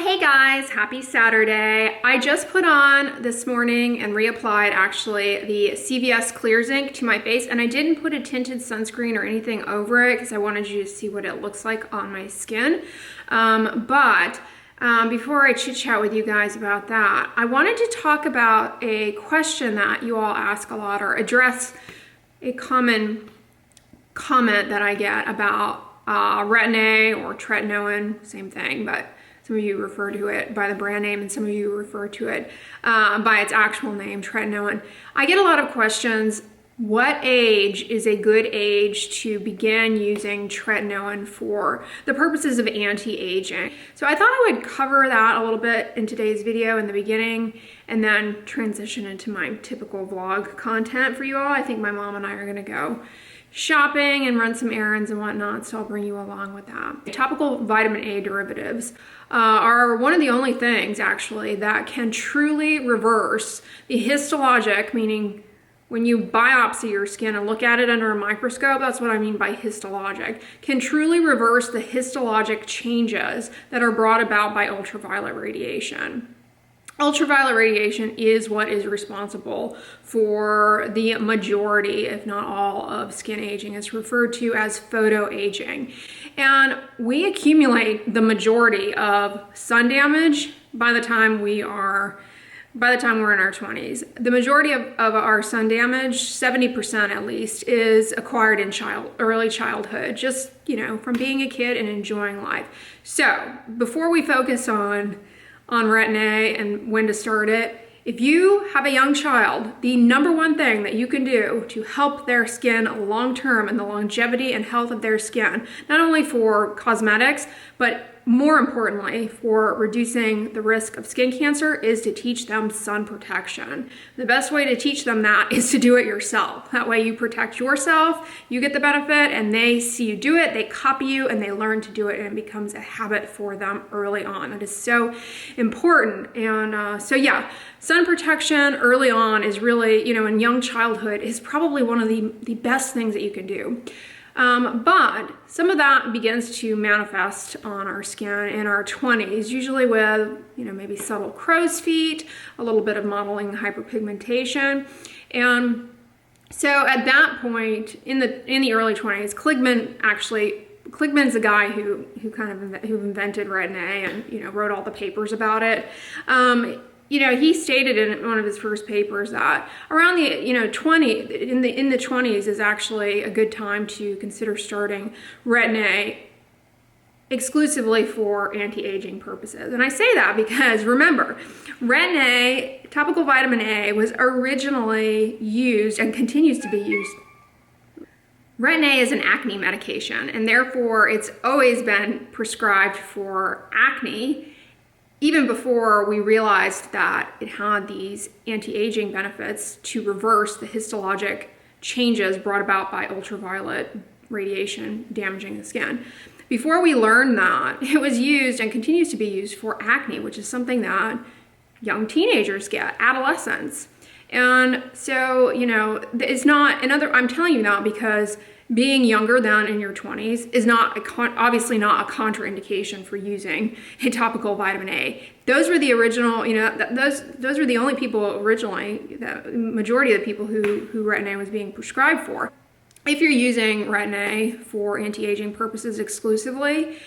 Hey guys, happy Saturday. I just put on this morning and reapplied actually the CVS Clear Zinc to my face, and I didn't put a tinted sunscreen or anything over it because I wanted you to see what it looks like on my skin. Before I chit chat with you guys about that, I wanted to talk about a question that you all ask a lot, or address a common comment that I get about Retin or Tretinoin, same thing, but some of you refer to it by the brand name and some of you refer to it by its actual name, Tretinoin. I get a lot of questions. What age is a good age to begin using Tretinoin for the purposes of anti-aging? So I thought I would cover that a little bit in today's video in the beginning and then transition into my typical vlog content for you all. I think my mom and I are gonna go shopping and run some errands and whatnot, so I'll bring you along with that. Topical vitamin A derivatives are one of the only things actually that can truly reverse the histologic, meaning when you biopsy your skin and look at it under a microscope, that's what I mean by histologic, can truly reverse the histologic changes that are brought about by ultraviolet radiation. Ultraviolet radiation is what is responsible for the majority, if not all, of skin aging. It's referred to as photoaging. And we accumulate the majority of sun damage by the time we're in our 20s. The majority of our sun damage, 70% at least, is acquired in early childhood, just, from being a kid and enjoying life. So before we focus on Retin A and when to start it, if you have a young child, the number one thing that you can do to help their skin long-term and the longevity and health of their skin, not only for cosmetics, but more importantly for reducing the risk of skin cancer, is to teach them sun protection. The best way to teach them that is to do it yourself. That way you protect yourself, you get the benefit, and they see you do it, they copy you, and they learn to do it, and it becomes a habit for them early on. That is so important. And so yeah, sun protection early on is really, in young childhood, is probably one of the best things that you can do. But some of that begins to manifest on our skin in our 20s, usually with, maybe subtle crow's feet, a little bit of modeling hyperpigmentation. And so at that point, in the early 20s, Kligman's a guy who invented Retin A and, wrote all the papers about it. He stated in one of his first papers that around the, in the 20s is actually a good time to consider starting Retin A exclusively for anti-aging purposes. And I say that because, remember, Retin A, topical vitamin A, was originally used and continues to be used. Retin A is an acne medication, and therefore it's always been prescribed for acne, even before we realized that it had these anti-aging benefits to reverse the histologic changes brought about by ultraviolet radiation damaging the skin. Before we learned that, it was used and continues to be used for acne, which is something that young teenagers get, adolescents. And so, it's not I'm telling you that because being younger than in your 20s is obviously not a contraindication for using a topical vitamin A. Those were the original, those were the only people originally, the majority of the people who Retin A was being prescribed for. If you're using Retin A for anti-aging purposes exclusively,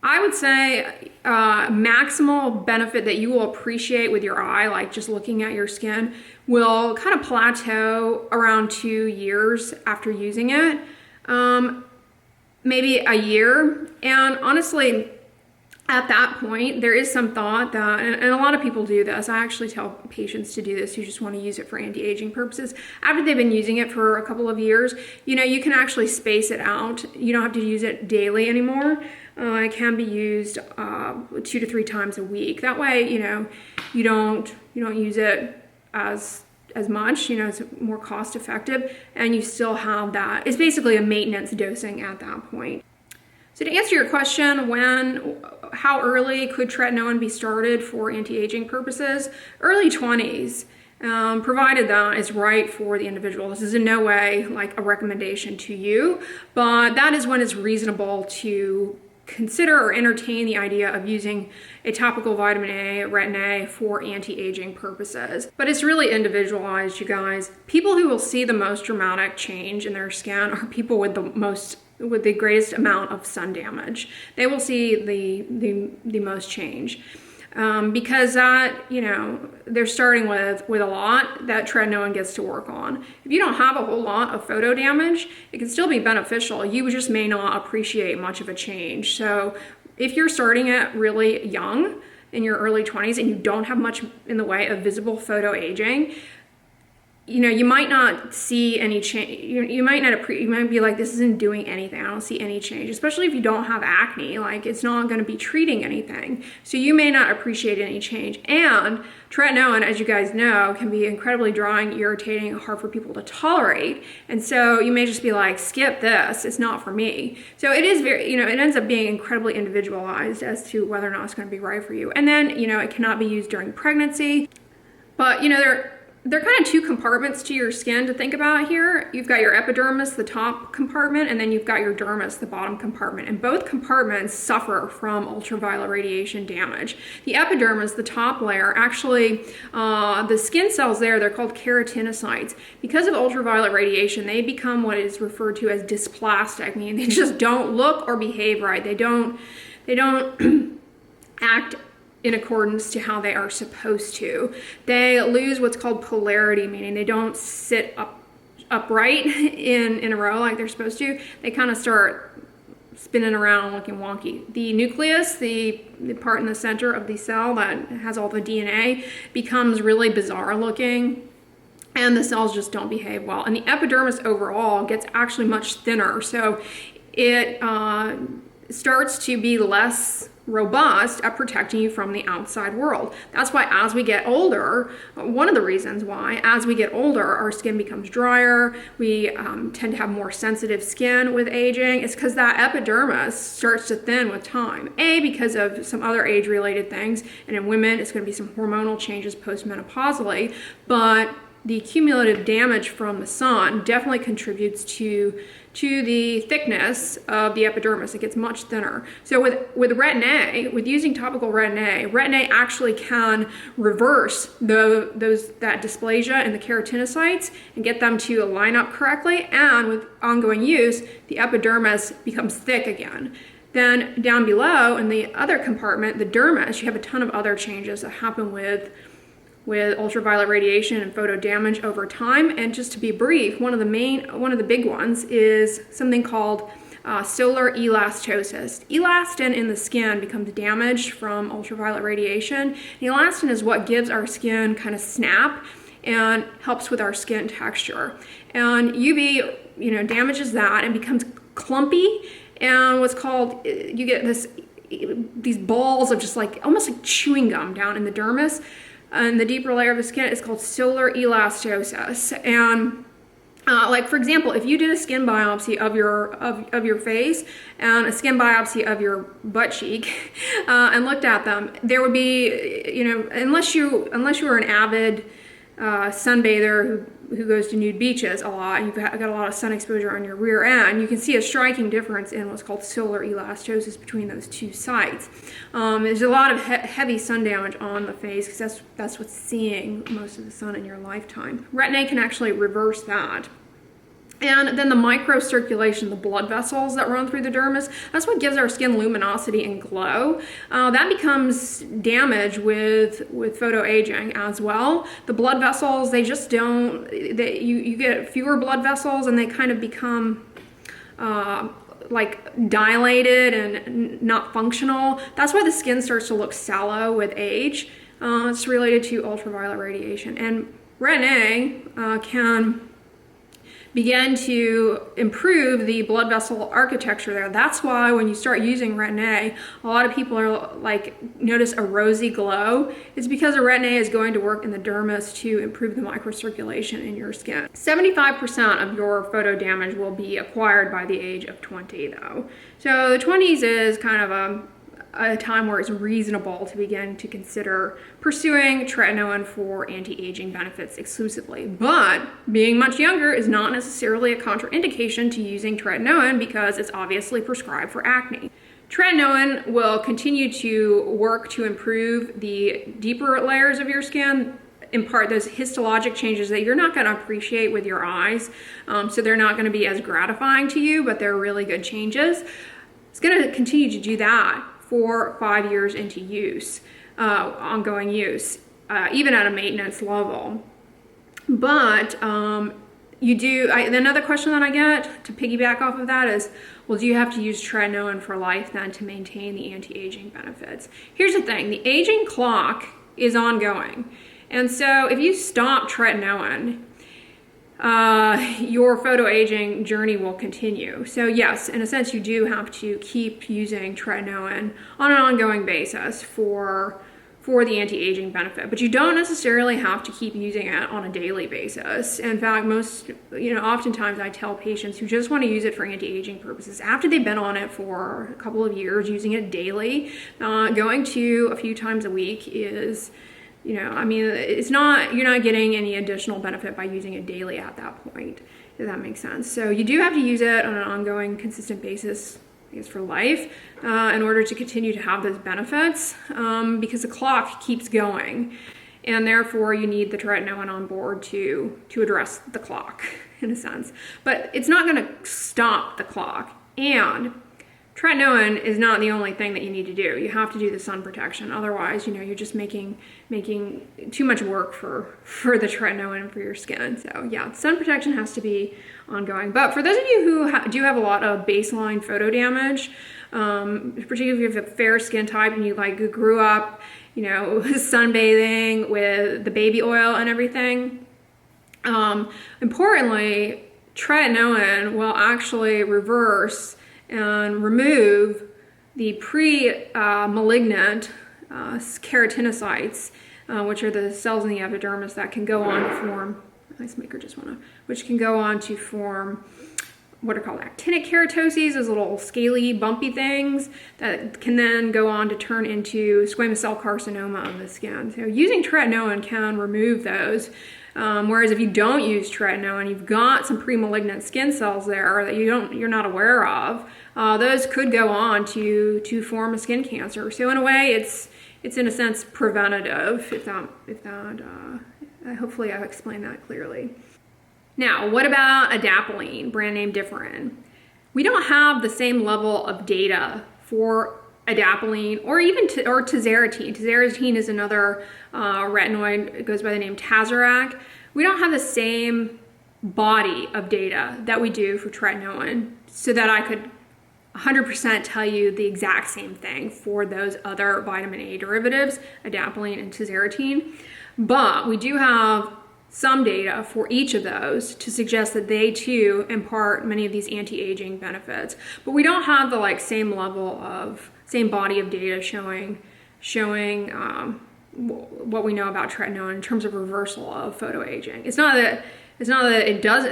I would say maximal benefit that you will appreciate with your eye, like just looking at your skin, will kind of plateau around 2 years after using it. Maybe a year. And honestly, at that point, there is some thought that, and a lot of people do this, I actually tell patients to do this who just want to use it for anti-aging purposes. After they've been using it for a couple of years, you can actually space it out. You don't have to use it daily anymore. It can be used 2 to 3 times a week. That way, you don't use it as much, it's more cost effective, and you still have that. It's basically a maintenance dosing at that point. So to answer your question, how early could Tretinoin be started for anti-aging purposes? Early 20s, provided that is right for the individual. This is in no way like a recommendation to you, but that is when it's reasonable to consider or entertain the idea of using a topical vitamin A, Retin A, for anti-aging purposes. But it's really individualized, you guys. People who will see the most dramatic change in their skin are people with the greatest amount of sun damage. They will see the most change. Because that, they're starting with a lot that tretinoin gets to work on. If you don't have a whole lot of photo damage, it can still be beneficial. You just may not appreciate much of a change. So if you're starting it really young, in your early 20s, and you don't have much in the way of visible photo aging, you might not see any change. You might be like, this isn't doing anything. I don't see any change, especially if you don't have acne. Like, it's not going to be treating anything. So you may not appreciate any change. And tretinoin, as you guys know, can be incredibly drying, irritating, hard for people to tolerate. And so you may just be like, skip this. It's not for me. So it is very, it ends up being incredibly individualized as to whether or not it's going to be right for you. And then, it cannot be used during pregnancy. But, there are kind of two compartments to your skin to think about here. You've got your epidermis, the top compartment, and then you've got your dermis, the bottom compartment. And both compartments suffer from ultraviolet radiation damage. The epidermis, the top layer, actually, the skin cells there, they're called keratinocytes. Because of ultraviolet radiation, they become what is referred to as dysplastic, meaning they just don't look or behave right. They don't act in accordance to how they are supposed to. They lose what's called polarity, meaning they don't sit upright in a row like they're supposed to. They kind of start spinning around and looking wonky. The nucleus, the part in the center of the cell that has all the DNA, becomes really bizarre looking, and the cells just don't behave well. And the epidermis overall gets actually much thinner, so it starts to be less robust at protecting you from the outside world. That's why as we get older, one of the reasons why, as we get older, our skin becomes drier, we tend to have more sensitive skin with aging, is because that epidermis starts to thin with time. Because of some other age-related things, and in women, it's going to be some hormonal changes postmenopausally, but the cumulative damage from the sun definitely contributes to the thickness of the epidermis. It gets much thinner. So with Retin A, with using topical Retin A actually can reverse that dysplasia in the keratinocytes and get them to line up correctly. And with ongoing use, the epidermis becomes thick again. Then down below in the other compartment, the dermis, you have a ton of other changes that happen with ultraviolet radiation and photo damage over time. And just to be brief, one of the big ones is something called solar elastosis. Elastin in the skin becomes damaged from ultraviolet radiation. And elastin is what gives our skin kind of snap and helps with our skin texture. And UV, damages that and becomes clumpy. And what's called, you get these balls of just like, almost like chewing gum down in the dermis. And the deeper layer of the skin is called solar elastosis. And like, for example, if you did a skin biopsy of your face and a skin biopsy of your butt cheek and looked at them, there would be, unless you were an avid sunbather who goes to nude beaches a lot, and you've got a lot of sun exposure on your rear end, you can see a striking difference in what's called solar elastosis between those two sites. There's a lot of heavy sun damage on the face because that's what's seeing most of the sun in your lifetime. Retin A can actually reverse that. And then the microcirculation, the blood vessels that run through the dermis, that's what gives our skin luminosity and glow. That becomes damaged with photoaging as well. The blood vessels, they just don't, you get fewer blood vessels and they kind of become like dilated and not functional. That's why the skin starts to look sallow with age. It's related to ultraviolet radiation. And Retin A can begin to improve the blood vessel architecture there. That's why when you start using Retin A, a lot of people are like, notice a rosy glow. It's because the Retin A is going to work in the dermis to improve the microcirculation in your skin. 75% of your photo damage will be acquired by the age of 20 though. So the 20s is kind of a time where it's reasonable to begin to consider pursuing tretinoin for anti-aging benefits exclusively. But being much younger is not necessarily a contraindication to using tretinoin because it's obviously prescribed for acne. Tretinoin will continue to work to improve the deeper layers of your skin, impart those histologic changes that you're not going to appreciate with your eyes. So they're not going to be as gratifying to you, but they're really good changes. It's going to continue to do that for 5 years into use, ongoing use, even at a maintenance level. But another question that I get to piggyback off of that is, well, do you have to use tretinoin for life then to maintain the anti-aging benefits? Here's the thing, the aging clock is ongoing. And so if you stop tretinoin, your photoaging journey will continue. So yes, in a sense, you do have to keep using tretinoin on an ongoing basis for the anti-aging benefit, but you don't necessarily have to keep using it on a daily basis. In fact, oftentimes I tell patients who just want to use it for anti-aging purposes, after they've been on it for a couple of years, using it daily, going to a few times a week is, it's not, you're not getting any additional benefit by using it daily at that point, if that makes sense. So you do have to use it on an ongoing, consistent basis, I guess, for life, in order to continue to have those benefits, because the clock keeps going, and therefore you need the tretinoin on board to address the clock, in a sense. But it's not going to stop the clock, and tretinoin is not the only thing that you need to do. You have to do the sun protection. Otherwise, you're just making too much work for the tretinoin for your skin. So yeah, sun protection has to be ongoing. But for those of you who do have a lot of baseline photo damage, particularly if you have a fair skin type and you grew up, sunbathing with the baby oil and everything, importantly, tretinoin will actually reverse and remove the pre-malignant keratinocytes, which are the cells in the epidermis that can go on to form, which can go on to form what are called actinic keratoses, those little scaly, bumpy things that can then go on to turn into squamous cell carcinoma of the skin. So using tretinoin can remove those. Whereas if you don't use tretinoin, you've got some pre-malignant skin cells there that you're not aware of. Those could go on to form a skin cancer. So in a way, it's in a sense preventative. Hopefully I've explained that clearly. Now, what about adapalene, brand name Differin? We don't have the same level of data for adapalene or even tazarotene. Tazarotene is another retinoid. It goes by the name Tazorac. We don't have the same body of data that we do for tretinoin, so that I could 100% tell you the exact same thing for those other vitamin A derivatives, adapalene and tazarotene. But we do have some data for each of those to suggest that they too impart many of these anti-aging benefits. But we don't have the same body of data showing what we know about tretinoin in terms of reversal of photoaging. It's not that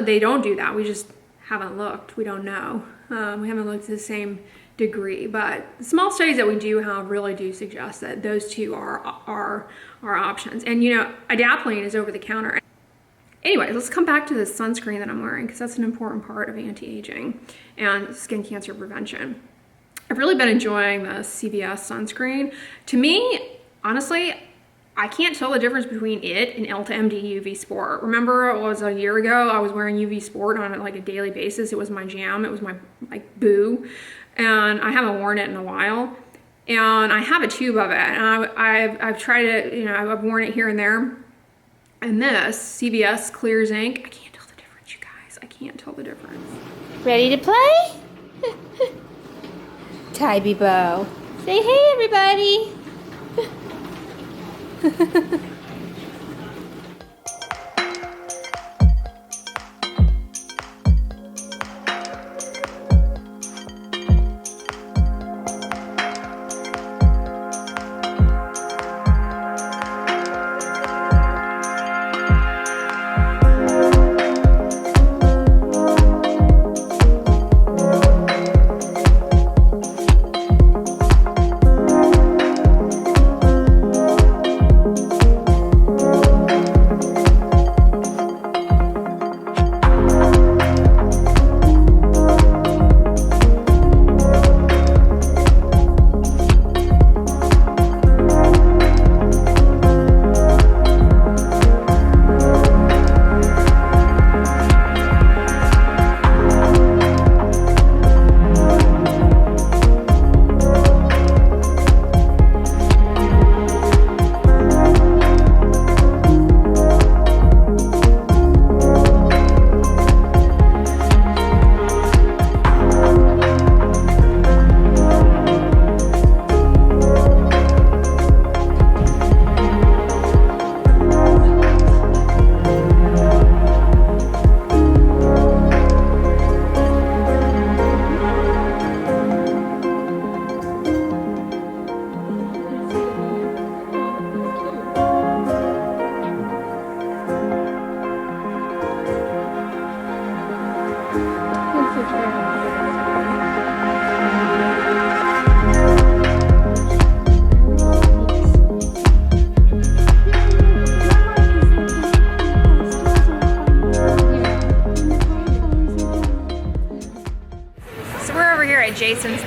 they don't do that. We just haven't looked. We don't know. We haven't looked to the same degree. But the small studies that we do have really do suggest that those two are options. And adapalene is over the counter. Anyway, let's come back to the sunscreen that I'm wearing, because that's an important part of anti-aging and skin cancer prevention. I've really been enjoying the CVS sunscreen. To me, honestly, I can't tell the difference between it and Elta MD UV Sport. Remember, it was a year ago, I was wearing UV Sport on a daily basis. It was my jam, it was my boo, and I haven't worn it in a while. And I have a tube of it, and I've tried it, I've worn it here and there. And this, CVS Clear Zinc, I can't tell the difference, you guys. I can't tell the difference. Ready to play? Tybee Bow. Say hey, everybody.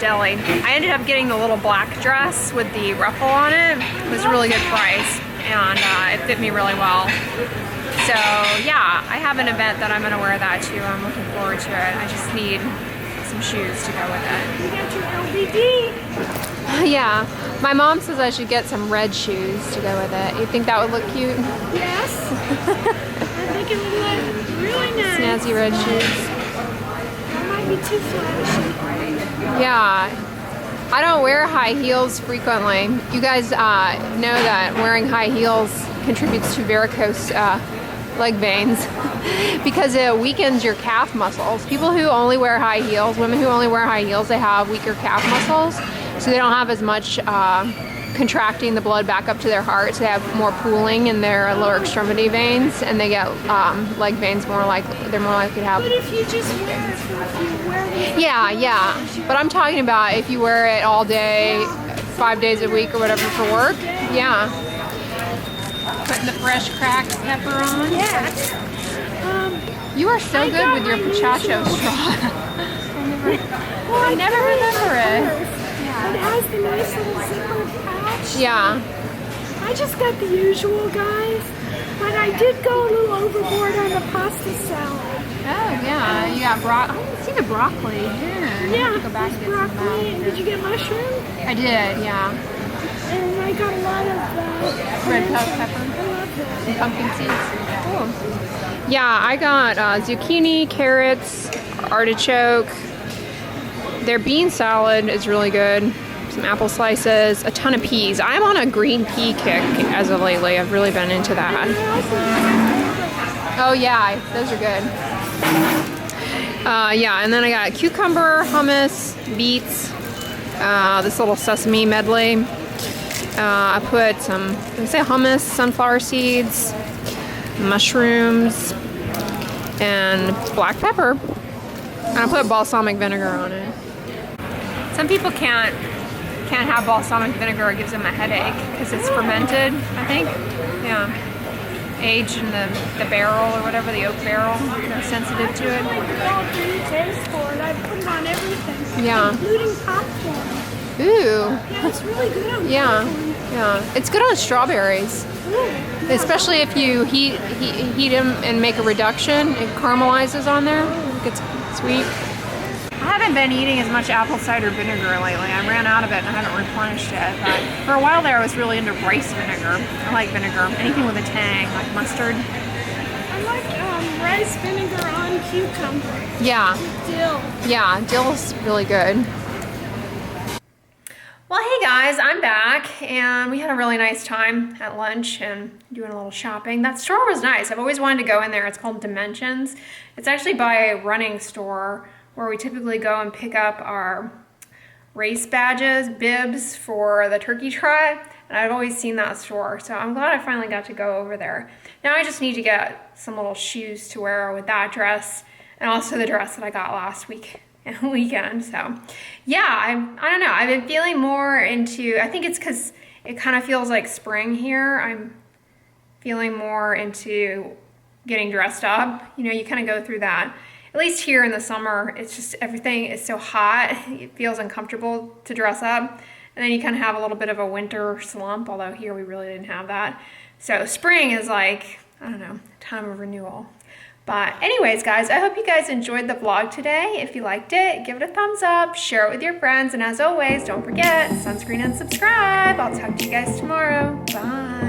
Deli. I ended up getting the little black dress with the ruffle on it. It was a really good price, and it fit me really well. So yeah, I have an event that I'm gonna wear that too. I'm looking forward to it. I just need some shoes to go with it. You got your LBD. Yeah, my mom says I should get some red shoes to go with it. You think that would look cute? Yes. I think it would look really nice. Snazzy red shoes. That might be too flashy. Yeah, I don't wear high heels frequently. You guys know that wearing high heels contributes to varicose leg veins because it weakens your calf muscles. People who only wear high heels, women who only wear high heels, they have weaker calf muscles, so they don't have as much contracting the blood back up to their heart, so they have more pooling in their lower extremity veins, and they get leg veins more likely, they're more likely to have. But if you just wear it, if you wear it. Yeah, but I'm talking about if you wear it all day, 5 days a week or whatever for work. Yeah. Putting the fresh cracked pepper on. Yeah. You are so good with your pachacho straw. I never remember it. It has the nice little zipper pouch. Yeah. I just got the usual, guys. But I did go a little overboard on the pasta salad. Oh yeah, you got broccoli. I didn't see the broccoli. Yeah, Go back and get some broccoli. And did you get mushroom? I did, yeah. And I got a lot of Red pepper. I love that. And pumpkin seeds. Cool. Yeah, I got zucchini, carrots, artichoke. Their bean salad is really good. Some apple slices, a ton of peas. I'm on a green pea kick as of lately. I've really been into that. Oh yeah, those are good. Yeah, and then I got cucumber, hummus, beets, this little sesame medley. I put some, hummus, sunflower seeds, mushrooms, and black pepper. And I put balsamic vinegar on it. Some people can't have balsamic vinegar. It gives them a headache because it's fermented, I think. Yeah. Aged in the barrel or whatever, the oak barrel. They're sensitive to it. I like all three tastes for it. I put it on everything. Yeah. Including popcorn. Ooh. Yeah, it's really good on Yeah. popcorn. Yeah. It's good on strawberries. Ooh. Especially if you heat them and make a reduction. It caramelizes on there. It gets sweet. I haven't been eating as much apple cider vinegar lately. I ran out of it and I haven't replenished it. But for a while there, I was really into rice vinegar. I like vinegar. Anything with a tang, like mustard. I like rice vinegar on cucumber. Yeah. Dill. Yeah, dill's really good. Well, hey guys, I'm back, and we had a really nice time at lunch and doing a little shopping. That store was nice. I've always wanted to go in there. It's called Dimensions. It's actually by a running store where we typically go and pick up our race badges, bibs for the turkey trot, and I've always seen that store, so I'm glad I finally got to go over there. Now I just need to get some little shoes to wear with that dress, and also the dress that I got last weekend. So yeah, I don't know, I've been feeling more into, I think it's because it kind of feels like spring here. I'm feeling more into getting dressed up. You know, you kind of go through that. At least here in the summer, it's just everything is so hot, it feels uncomfortable to dress up. And then you kind of have a little bit of a winter slump, although here we really didn't have that. So spring is like, I don't know, time of renewal. But anyways, guys, I hope you guys enjoyed the vlog today. If you liked it, give it a thumbs up, share it with your friends, and as always, don't forget, sunscreen and subscribe. I'll talk to you guys tomorrow. Bye.